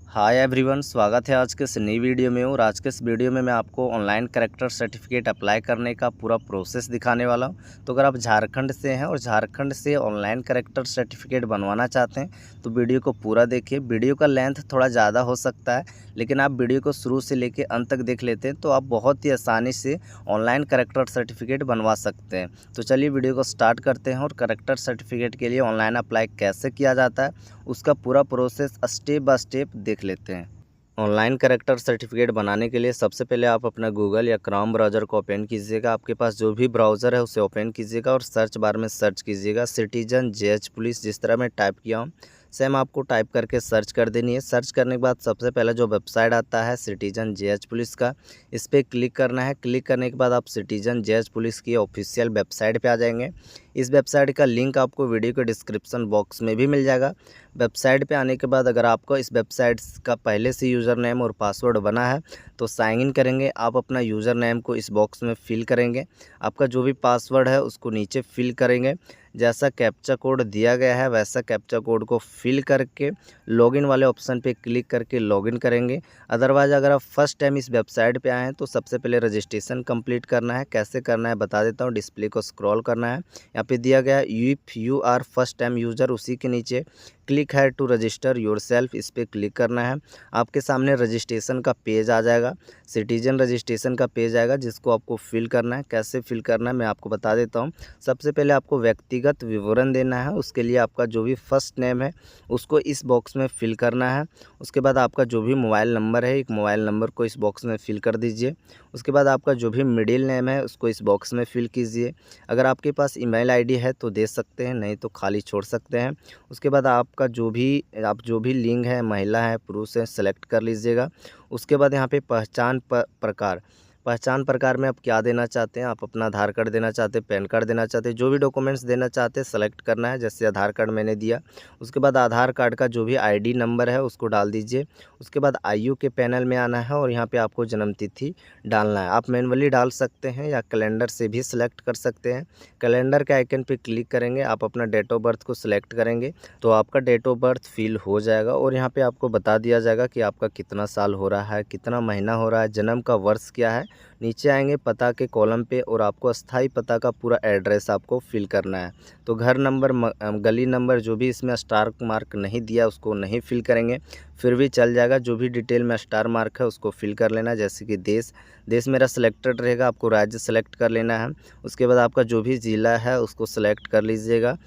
Hi everyone, स्वागत है आज के इस नई वीडियो में। और आज के इस वीडियो में मैं आपको ऑनलाइन कैरेक्टर सर्टिफिकेट अप्लाई करने का पूरा प्रोसेस दिखाने वाला हूं। तो अगर आप झारखंड से हैं और झारखंड से ऑनलाइन कैरेक्टर सर्टिफिकेट बनवाना चाहते हैं तो वीडियो को पूरा देखिए। वीडियो का लेंथ थोड़ा ज़्यादा हो सकता है, लेकिन आप वीडियो को शुरू से लेकर अंत तक देख लेते हैं तो आप बहुत ही आसानी से ऑनलाइन कैरेक्टर सर्टिफिकेट बनवा सकते हैं। तो चलिए वीडियो को स्टार्ट करते हैं और कैरेक्टर सर्टिफिकेट के लिए ऑनलाइन अप्लाई कैसे किया जाता है उसका पूरा प्रोसेस स्टेप बाय स्टेप देख लेते हैं। ऑनलाइन कैरेक्टर सर्टिफिकेट बनाने के लिए सबसे पहले आप अपना गूगल या क्रोम ब्राउज़र को ओपन कीजिएगा। आपके पास जो भी ब्राउज़र है उसे ओपन कीजिएगा और सर्च बार में सर्च कीजिएगा सिटीजन जेएच पुलिस। जिस तरह मैं टाइप किया हूँ सेम आपको टाइप करके सर्च कर देनी है। सर्च करने के बाद सबसे पहले जो वेबसाइट आता है सिटीजन जेएच पुलिस का, इस पर क्लिक करना है। क्लिक करने के बाद आप सिटीजन जेएच पुलिस की ऑफिशियल वेबसाइट पे आ जाएंगे। इस वेबसाइट का लिंक आपको वीडियो के डिस्क्रिप्शन बॉक्स में भी मिल जाएगा। वेबसाइट पे आने के बाद अगर आपको इस वेबसाइट का पहले से यूज़र नेम और पासवर्ड बना है तो साइन इन करेंगे। आप अपना यूज़र नेम को इस बॉक्स में फिल करेंगे। आपका जो भी पासवर्ड है उसको नीचे फिल करेंगे। जैसा कैप्चा कोड दिया गया है वैसा कैप्चा कोड को फिल करके लॉगिन वाले ऑप्शन पे क्लिक करके लॉगिन करेंगे। अदरवाइज़ अगर आप फर्स्ट टाइम इस वेबसाइट पे आए हैं तो सबसे पहले रजिस्ट्रेशन कंप्लीट करना है। कैसे करना है बता देता हूँ। डिस्प्ले को स्क्रॉल करना है, यहाँ पे दिया गया है if you are first time user, उसी के नीचे क्लिक है टू रजिस्टर योरसेल्फ, इस पर क्लिक करना है। आपके सामने रजिस्ट्रेशन का पेज आ जाएगा, सिटीजन रजिस्ट्रेशन का पेज आएगा जिसको आपको फिल करना है। कैसे फिल करना है मैं आपको बता देता हूँ। सबसे पहले आपको व्यक्तिगत विवरण देना है। उसके लिए आपका जो भी फर्स्ट नेम है उसको इस बॉक्स में फिल करना है। उसके बाद आपका जो भी मोबाइल नंबर है एक मोबाइल नंबर को इस बॉक्स में फिल कर दीजिए। उसके बाद आपका जो भी मिडिल नेम है उसको इस बॉक्स में फिल कीजिए। अगर आपके पास ईमेल आईडी है तो दे सकते हैं, नहीं तो खाली छोड़ सकते हैं। उसके बाद आपका जो भी लिंग है, महिला है पुरुष है, सेलेक्ट कर लीजिएगा। उसके बाद यहाँ पे पहचान प्रकार में आप क्या देना चाहते हैं। आप अपना आधार कार्ड देना चाहते हैं, पैन कार्ड देना चाहते हैं, जो भी डॉक्यूमेंट्स देना चाहते हैं सेलेक्ट करना है। जैसे आधार कार्ड मैंने दिया। उसके बाद आधार कार्ड का जो भी आईडी नंबर है उसको डाल दीजिए। उसके बाद आयु के पैनल में आना है और यहाँ पे आपको जन्म तिथि डालना है। आप मैनुअली डाल सकते हैं या कैलेंडर से भी सिलेक्ट कर सकते हैं। कैलेंडर के आइकन पे क्लिक करेंगे, आप अपना डेट ऑफ बर्थ को सिलेक्ट करेंगे तो आपका डेट ऑफ बर्थ फिल हो जाएगा और यहाँ पे आपको बता दिया जाएगा कि आपका कितना साल हो रहा है, कितना महीना हो रहा है, जन्म का वर्ष क्या है। नीचे आएंगे पता के कॉलम पे और आपको अस्थाई पता का पूरा एड्रेस आपको फिल करना है। तो घर नंबर, गली नंबर जो भी इसमें स्टार मार्क नहीं दिया उसको नहीं फिल करेंगे, फिर भी चल जाएगा। जो भी डिटेल में स्टार मार्क है उसको फिल कर लेना। जैसे कि देश मेरा सिलेक्टेड रहेगा, आपको राज्य सेलेक्ट कर लेना है। उसके बाद आपका जो भी ज़िला है उसको सेलेक्ट कर लीजिएगा।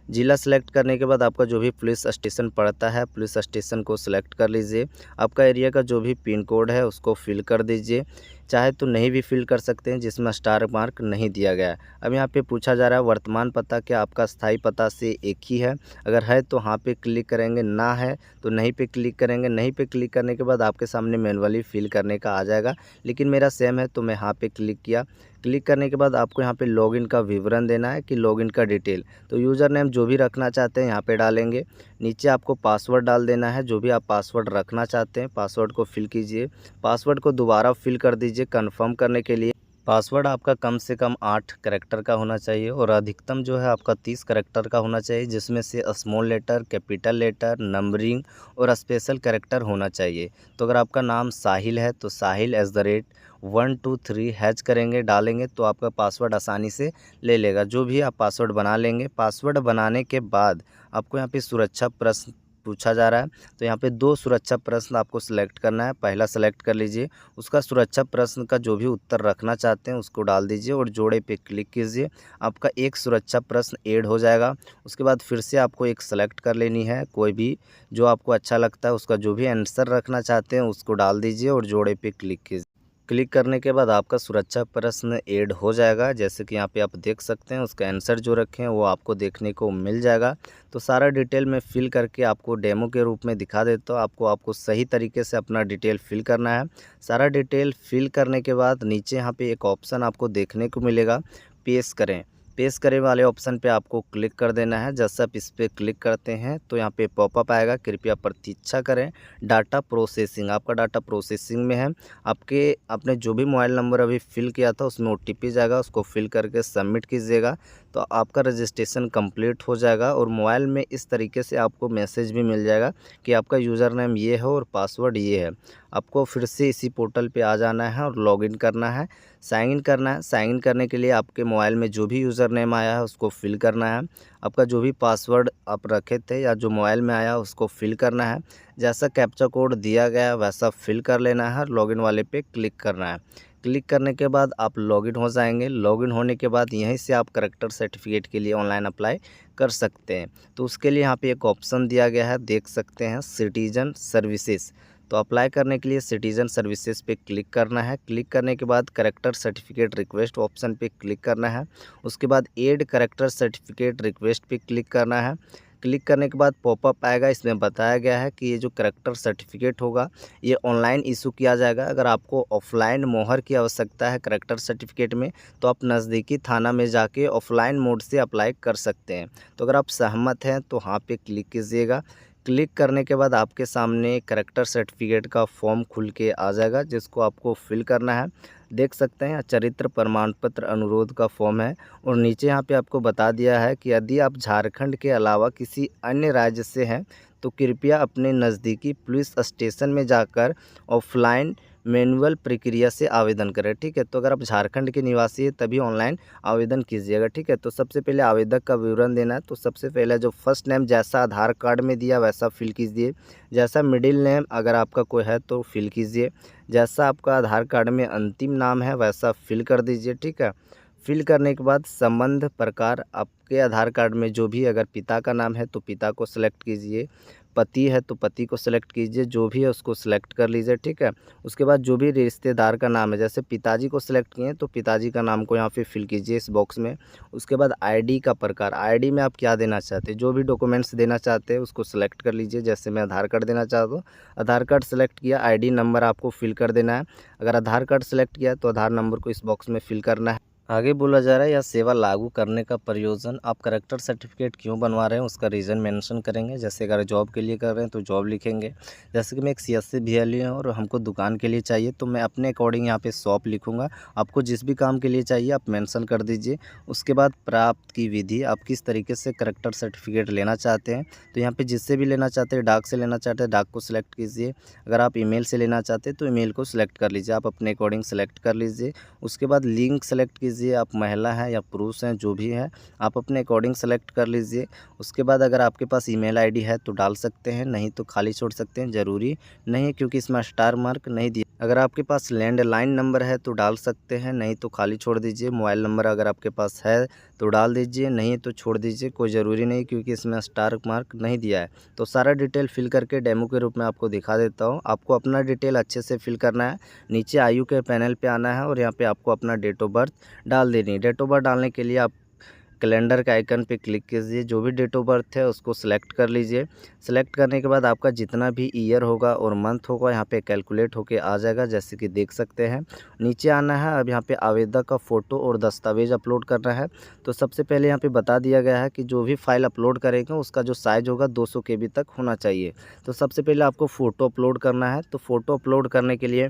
ज़िला सेलेक्ट करने के बाद आपका जो भी पुलिस स्टेशन पड़ता है पुलिस स्टेशन को सिलेक्ट कर लीजिए। आपका एरिया का जो भी पिन कोड है उसको फिल कर दीजिए। चाहे तो नहीं भी फिल कर सकते हैं जिसमें स्टार मार्क नहीं दिया गया है। अब यहाँ पे पूछा जा रहा है वर्तमान पता क्या आपका स्थायी पता से एक ही है। अगर है तो हाँ पे क्लिक करेंगे, ना है तो नहीं पे क्लिक करेंगे। नहीं पे क्लिक करने के बाद आपके सामने मैनुअली फिल करने का आ जाएगा, लेकिन मेरा सेम है तो मैं हाँ पे क्लिक किया। क्लिक करने के बाद आपको यहाँ पे लॉगिन का विवरण देना है कि लॉगिन का डिटेल। तो यूज़र नेम जो भी रखना चाहते हैं यहाँ पे डालेंगे। नीचे आपको पासवर्ड डाल देना है, जो भी आप पासवर्ड रखना चाहते हैं पासवर्ड को फिल कीजिए। पासवर्ड को दोबारा फिल कर दीजिए कंफर्म करने के लिए। पासवर्ड आपका कम से कम 8 कैरेक्टर का होना चाहिए और अधिकतम जो है आपका 30 कैरेक्टर का होना चाहिए, जिसमें से small letter, capital letter, numbering और स्पेशल कैरेक्टर होना चाहिए। तो अगर आपका नाम साहिल है तो साहिल @123 करेंगे डालेंगे तो आपका पासवर्ड आसानी से ले लेगा। जो भी आप पासवर्ड बना लेंगे। पासवर्ड बनाने के बाद आपको यहाँ पे सुरक्षा प्रश्न पूछा जा रहा है, तो यहाँ पे 2 सुरक्षा प्रश्न आपको सिलेक्ट करना है। पहला सेलेक्ट कर लीजिए, उसका सुरक्षा प्रश्न का जो भी उत्तर रखना चाहते हैं उसको डाल दीजिए और जोड़े पे क्लिक कीजिए। आपका एक सुरक्षा प्रश्न ऐड हो जाएगा। उसके बाद फिर से आपको एक सेलेक्ट कर लेनी है, कोई भी जो आपको अच्छा लगता है उसका जो भी आंसर रखना चाहते हैं उसको डाल दीजिए और जोड़े पे क्लिक कीजिए। क्लिक करने के बाद आपका सुरक्षा प्रश्न ऐड हो जाएगा। जैसे कि यहाँ पे आप देख सकते हैं उसका आंसर जो रखे हैं वो आपको देखने को मिल जाएगा। तो सारा डिटेल में फिल करके आपको डेमो के रूप में दिखा देता हूँ। आपको सही तरीके से अपना डिटेल फिल करना है। सारा डिटेल फिल करने के बाद नीचे यहाँ पे एक ऑप्शन आपको देखने को मिलेगा, पेश करें। पेश करें वाले ऑप्शन पे आपको क्लिक कर देना है। जैसे आप इस पर क्लिक करते हैं तो यहाँ पे पॉपअप आएगा, कृपया प्रतीक्षा करें, डाटा प्रोसेसिंग। आपका डाटा प्रोसेसिंग में है। आपने जो भी मोबाइल नंबर अभी फिल किया था उसमें OTP जाएगा, उसको फिल करके सबमिट कीजिएगा तो आपका रजिस्ट्रेशन कंप्लीट हो जाएगा और मोबाइल में इस तरीके से आपको मैसेज भी मिल जाएगा कि आपका यूज़र नेम ये है और पासवर्ड ये है। आपको फिर से इसी पोर्टल पे आ जाना है और लॉगिन करना है, साइन इन करना है। साइन इन करने के लिए आपके मोबाइल में जो भी यूज़र नेम आया है उसको फिल करना है। आपका जो भी पासवर्ड आप रखे थे या जो मोबाइल में आया उसको फिल करना है। जैसा कैप्चा कोड दिया गया है वैसा फिल कर लेना है, लॉगिन वाले पे क्लिक करना है। क्लिक करने के बाद आप लॉगिन हो जाएंगे। लॉगिन होने के बाद यहीं से आप करैक्टर सर्टिफिकेट के लिए ऑनलाइन अप्लाई कर सकते हैं। तो उसके लिए यहाँ पे एक ऑप्शन दिया गया है, देख सकते हैं, सिटीजन सर्विसेज। तो अप्लाई करने के लिए सिटीजन सर्विसेज पे क्लिक करना है। क्लिक करने के बाद करैक्टर सर्टिफिकेट रिक्वेस्ट ऑप्शन पे क्लिक करना है। उसके बाद ऐड करैक्टर सर्टिफिकेट रिक्वेस्ट पे क्लिक करना है। क्लिक करने के बाद पॉपअप आएगा, इसमें बताया गया है कि ये जो करैक्टर सर्टिफिकेट होगा ये ऑनलाइन इशू किया जाएगा। अगर आपको ऑफलाइन मोहर की आवश्यकता है करैक्टर सर्टिफिकेट में तो आप नज़दीकी थाना में जाके ऑफलाइन मोड से अप्लाई कर सकते हैं। तो अगर आप सहमत हैं तो हाँ पे क्लिक कीजिएगा। क्लिक करने के बाद आपके सामने करैक्टर सर्टिफिकेट का फॉर्म खुल के आ जाएगा जिसको आपको फिल करना है। देख सकते हैं चरित्र प्रमाण पत्र अनुरोध का फॉर्म है और नीचे यहाँ पे आपको बता दिया है कि यदि आप झारखंड के अलावा किसी अन्य राज्य से हैं तो कृपया अपने नज़दीकी पुलिस स्टेशन में जाकर ऑफलाइन मैनुअल प्रक्रिया से आवेदन करें। ठीक है, तो अगर आप झारखंड के निवासी हैं तभी ऑनलाइन आवेदन कीजिएगा। ठीक है, तो सबसे पहले आवेदक का विवरण देना है। तो सबसे पहले जो फर्स्ट नेम जैसा आधार कार्ड में दिया वैसा फिल कीजिए। जैसा मिडिल नेम अगर आपका कोई है तो फिल कीजिए। जैसा आपका आधार कार्ड में अंतिम नाम है वैसा फिल कर दीजिए। ठीक है, फिल करने के बाद संबंध प्रकार आपके आधार कार्ड में जो भी, अगर पिता का नाम है तो पिता को सिलेक्ट कीजिए, पति है तो पति को सिलेक्ट कीजिए, जो भी है उसको सिलेक्ट कर लीजिए। ठीक है, उसके बाद जो भी रिश्तेदार का नाम है, जैसे पिताजी को सिलेक्ट किए तो पिताजी का नाम को यहाँ पे फिल कीजिए इस बॉक्स में। उसके बाद आईडी का प्रकार, आईडी में आप क्या देना चाहते हैं, जो भी डॉक्यूमेंट्स देना चाहते हैं उसको सिलेक्ट कर लीजिए। जैसे मैं आधार कार्ड देना चाहता हूँ, आधार कार्ड सेलेक्ट किया, आईडी नंबर आपको फिल कर देना है। अगर आधार कार्ड सेलेक्ट किया तो आधार नंबर को इस बॉक्स में फिल करना है। आगे बोला जा रहा है यह सेवा लागू करने का प्रयोजन, आप करैक्टर सर्टिफिकेट क्यों बनवा रहे हैं उसका रीज़न मेंशन करेंगे। जैसे अगर जॉब के लिए कर रहे हैं तो जॉब लिखेंगे। जैसे कि मैं एक सीएससी बीएलई हूँ और हमको दुकान के लिए चाहिए तो मैं अपने अकॉर्डिंग यहाँ पे शॉप लिखूँगा। आपको जिस भी काम के लिए चाहिए आप मेंशन कर दीजिए। उसके बाद प्राप्त की विधि, आप किस तरीके से करैक्टर सर्टिफिकेट लेना चाहते हैं तो यहाँ पर जिससे भी लेना चाहते हैं, डाक से लेना चाहते हैं डाक को सिलेक्ट कीजिए। अगर आप ईमेल से लेना चाहते हैं तो ईमेल को सिलेक्ट कर लीजिए, आप अपने अकॉर्डिंग सेलेक्ट कर लीजिए। उसके बाद लिंक सेलेक्ट कीजिए, आप महिला हैं या पुरुष हैं जो भी है आप अपने अकॉर्डिंग सेलेक्ट कर लीजिए। उसके बाद अगर आपके पास ईमेल आईडी है तो डाल सकते हैं, नहीं तो खाली छोड़ सकते हैं, ज़रूरी नहीं है क्योंकि इसमें स्टार मार्क नहीं दिया। अगर आपके पास लैंडलाइन नंबर है तो डाल सकते हैं, नहीं तो खाली छोड़ दीजिए। मोबाइल नंबर अगर आपके पास है तो डाल दीजिए, नहीं तो छोड़ दीजिए, कोई ज़रूरी नहीं क्योंकि इसमें स्टार मार्क नहीं दिया है। तो सारा डिटेल फिल करके डेमो के रूप में आपको दिखा देता हूँ। आपको अपना डिटेल अच्छे से फिल करना है, नीचे आयु के पैनल पे आना है और यहाँ पे आपको अपना डेट ऑफ बर्थ डाल देनी है। डेट ऑफ बर्थ डालने के लिए आप कैलेंडर के आइकन पे क्लिक कीजिए, जो भी डेट ऑफ बर्थ है उसको सिलेक्ट कर लीजिए। सेलेक्ट करने के बाद आपका जितना भी ईयर होगा और मंथ होगा यहाँ पे कैलकुलेट होके आ जाएगा, जैसे कि देख सकते हैं। नीचे आना है, अब यहाँ पे आवेदक का फ़ोटो और दस्तावेज अपलोड करना है। तो सबसे पहले यहाँ पे बता दिया गया है कि जो भी फाइल अपलोड करेंगे उसका जो साइज़ होगा 200 KB तक होना चाहिए। तो सबसे पहले आपको फ़ोटो अपलोड करना है। तो फ़ोटो अपलोड करने के लिए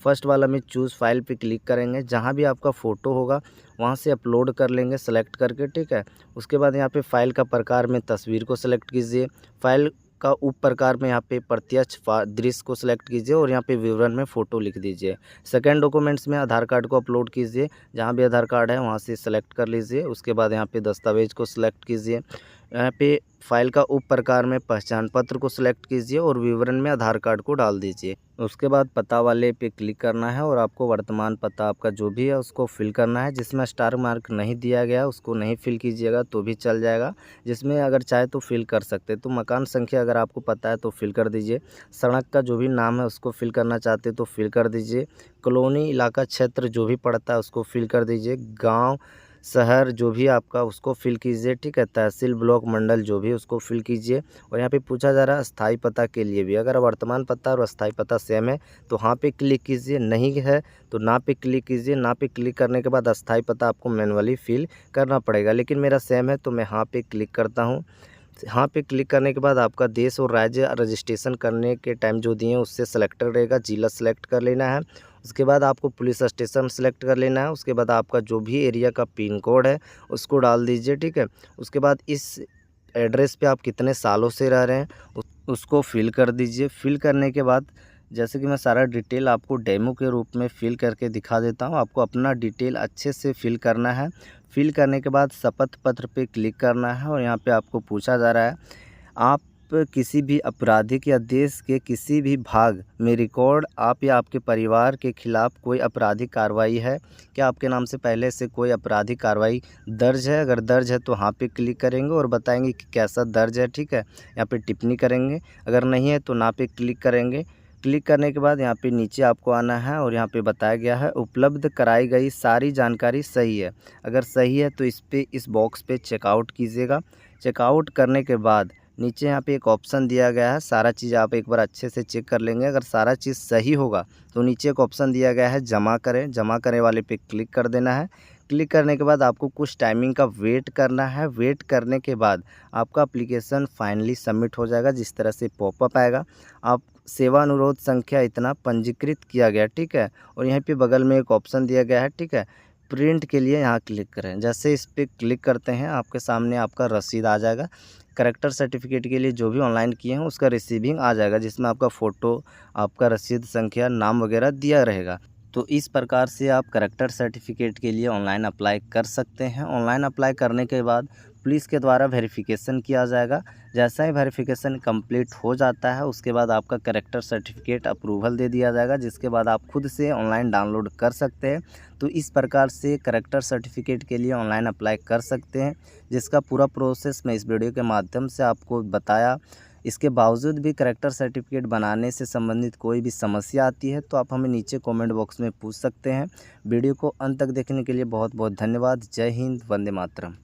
फर्स्ट वाला में चूज़ फाइल पे क्लिक करेंगे, जहाँ भी आपका फ़ोटो होगा वहाँ से अपलोड कर लेंगे सेलेक्ट करके। ठीक है, उसके बाद यहाँ पे फ़ाइल का प्रकार में तस्वीर को सेलेक्ट कीजिए। फाइल का उप प्रकार में यहाँ पे प्रत्यक्ष दृश्य को सिलेक्ट कीजिए और यहाँ पे विवरण में फ़ोटो लिख दीजिए। सेकंड डॉक्यूमेंट्स में आधार कार्ड को अपलोड कीजिए, जहाँ भी आधार कार्ड है वहाँ से सेलेक्ट कर लीजिए। उसके बाद यहाँ पे दस्तावेज को सिलेक्ट कीजिए। यहाँ पे फाइल का उप प्रकार में पहचान पत्र को सिलेक्ट कीजिए और विवरण में आधार कार्ड को डाल दीजिए। उसके बाद पता वाले पे क्लिक करना है और आपको वर्तमान पता आपका जो भी है उसको फिल करना है। जिसमें स्टार मार्क नहीं दिया गया उसको नहीं फिल कीजिएगा तो भी चल जाएगा, जिसमें अगर चाहे तो फिल कर सकते। तो मकान संख्या अगर आपको पता है तो फिल कर दीजिए। सड़क का जो भी नाम है उसको फिल करना चाहते तो फिल कर दीजिए। कॉलोनी इलाका क्षेत्र जो भी पड़ता है उसको फिल कर दीजिए। गाँव शहर जो भी आपका उसको फिल कीजिए। ठीक है, तहसील ब्लॉक मंडल जो भी उसको फिल कीजिए। और यहाँ पे पूछा जा रहा है स्थायी पता के लिए भी, अगर वर्तमान पता और अस्थायी पता सेम है तो हाँ पे क्लिक कीजिए, नहीं है तो ना पे क्लिक कीजिए। ना पे क्लिक करने के बाद अस्थायी पता आपको मैनुअली फिल करना पड़ेगा, लेकिन मेरा सेम है तो मैं हाँ पे क्लिक करता हूँ। यहाँ पे क्लिक करने के बाद आपका देश और राज्य रजिस्ट्रेशन करने के टाइम जो दिए हैं उससे सेलेक्टेड रहेगा, जिला सेलेक्ट कर लेना है। उसके बाद आपको पुलिस स्टेशन सेलेक्ट कर लेना है। उसके बाद आपका जो भी एरिया का पिन कोड है उसको डाल दीजिए, ठीक है। उसके बाद इस एड्रेस पे आप कितने सालों से रह रहे हैं उसको फिल कर दीजिए। फिल करने के बाद जैसे कि मैं सारा डिटेल आपको डेमो के रूप में फिल करके दिखा देता हूं। आपको अपना डिटेल अच्छे से फिल करना है। फिल करने के बाद शपथ पत्र पे क्लिक करना है और यहाँ पे आपको पूछा जा रहा है आप किसी भी आपराधिक या देश के किसी भी भाग में रिकॉर्ड आप या आपके परिवार के खिलाफ कोई आपराधिक कार्रवाई है क्या, आपके नाम से पहले से कोई आपराधिक कार्रवाई दर्ज है। अगर दर्ज है तो यहाँ पे क्लिक करेंगे और बताएंगे कि कैसा दर्ज है, ठीक है। यहाँ पे टिप्पणी करेंगे। अगर नहीं है तो ना पे क्लिक करेंगे। क्लिक करने के बाद यहाँ पे नीचे आपको आना है और यहाँ पे बताया गया है उपलब्ध कराई गई सारी जानकारी सही है। अगर सही है तो इस बॉक्स पे चेकआउट कीजिएगा। चेकआउट करने के बाद नीचे यहाँ पे एक ऑप्शन दिया गया है, सारा चीज़ आप एक बार अच्छे से चेक कर लेंगे। अगर सारा चीज़ सही होगा तो नीचे एक ऑप्शन दिया गया है जमा करें। जमा करें वाले पे क्लिक कर देना है। क्लिक करने के बाद आपको कुछ टाइमिंग का वेट करना है। वेट करने के बाद आपका एप्लीकेशन फाइनली सबमिट हो जाएगा। जिस तरह से पॉपअप आएगा, आप सेवा अनुरोध संख्या इतना पंजीकृत किया गया, ठीक है। और यहाँ पे बगल में एक ऑप्शन दिया गया है, ठीक है। प्रिंट के लिए यहाँ क्लिक करें। जैसे इस पर क्लिक करते हैं आपके सामने आपका रसीद आ जाएगा। करेक्टर सर्टिफिकेट के लिए जो भी ऑनलाइन किए हैं उसका रिसीविंग आ जाएगा, जिसमें आपका फ़ोटो, आपका रसीद संख्या, नाम वगैरह दिया रहेगा। तो इस प्रकार से आप करेक्टर सर्टिफिकेट के लिए ऑनलाइन अप्लाई कर सकते हैं। ऑनलाइन अप्लाई करने के बाद पुलिस के द्वारा वेरिफिकेशन किया जाएगा। जैसा ही वेरिफिकेशन कंप्लीट हो जाता है उसके बाद आपका करेक्टर सर्टिफिकेट अप्रूवल दे दिया जाएगा, जिसके बाद आप खुद से ऑनलाइन डाउनलोड कर सकते हैं। तो इस प्रकार से करेक्टर सर्टिफिकेट के लिए ऑनलाइन अप्लाई कर सकते हैं, जिसका पूरा प्रोसेस मैं इस वीडियो के माध्यम से आपको बताया। इसके बावजूद भी करेक्टर सर्टिफिकेट बनाने से संबंधित कोई भी समस्या आती है तो आप हमें नीचे कमेंट बॉक्स में पूछ सकते हैं। वीडियो को अंत तक देखने के लिए बहुत बहुत धन्यवाद। जय हिंद, वंदे मातरम।